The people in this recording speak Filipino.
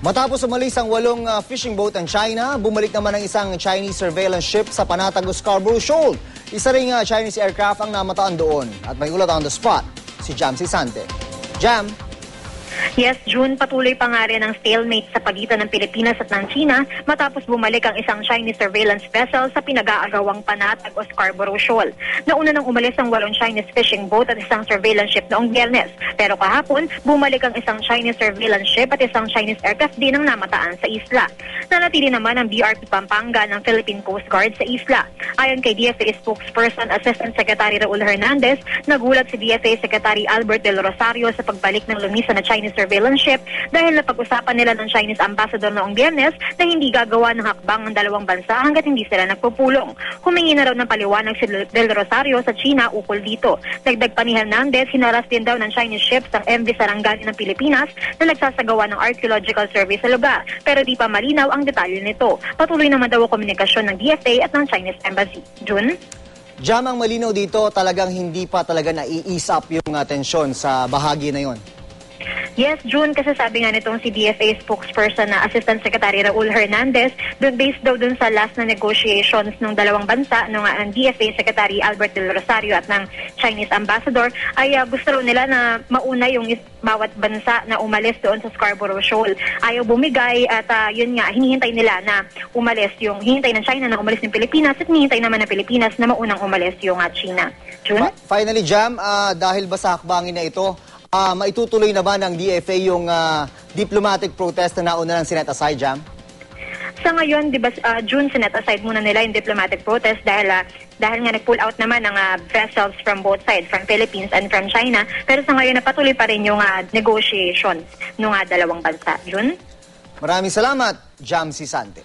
Matapos umalis ang 8 fishing boat ng China, bumalik naman ang isang Chinese surveillance ship sa Panatago Scarborough Shoal. Isa ring Chinese aircraft ang namataan doon at may ulat on the spot, si Jam Sisante. Jam? Yes, June, patuloy pa nga rin ang stalemate sa pagitan ng Pilipinas at ng China matapos bumalik ang isang Chinese surveillance vessel sa pinag-aagawang Panatag o Scarborough Shoal. Nauna nang umalis ang 8 Chinese fishing boat at isang surveillance ship noong Biyernes. Pero kahapon, bumalik ang isang Chinese surveillance ship at isang Chinese aircraft din ang namataan sa isla. Nanatili naman ang BRP Pampanga ng Philippine Coast Guard sa isla. Ayon kay DFA spokesperson Assistant Secretary Raul Hernandez, nagulat si DFA Secretary Albert Del Rosario sa pagbalik ng lumisa na Chinese surveillance ship dahil napag-usapan nila ng Chinese ambassador noong Biyernes na hindi gagawa ng hakbang ng dalawang bansa hanggat hindi sila nagpupulong. Humingi na raw ng paliwanag si Del Rosario sa China ukol dito. Dagdag pa ni Hernandez, hinaras din daw ng Chinese ships ang MV Sarangani ng Pilipinas na nagsasagawa ng archaeological survey sa lugar, pero di pa malinaw ang detalye nito. Patuloy naman daw ang komunikasyon ng DFA at ng Chinese Embassy. June? Jam, ang malinaw dito, talagang hindi pa talaga na-i-ease up yung tensyon sa bahagi na yon. Yes, June, kasi sabi nga nitong si DFA spokesperson na Assistant Secretary Raul Hernandez, based daw dun sa last na negotiations ng dalawang bansa, ng DFA Secretary Albert Del Rosario at ng Chinese Ambassador, ay gusto raw nila na mauna yung bawat bansa na umalis doon sa Scarborough Shoal. Ayaw bumigay at yun nga, hinihintay nila na umalis yung, hinihintay ng China na umalis ng Pilipinas at hinihintay naman ng Pilipinas na maunang umalis yung China. June? Finally, Jam, dahil ba sa hakbangin na ito, maitutuloy na ba ng DFA yung diplomatic protest na nauna ng sinet aside, Jam? Sa ngayon, di ba, June, sinet aside muna nila yung diplomatic protest dahil nga nag-pull out naman ng vessels from both sides, from Philippines and from China. Pero sa ngayon, napatuloy pa rin yung negotiations ng dalawang bansa. June? Maraming salamat, Jam Sisante.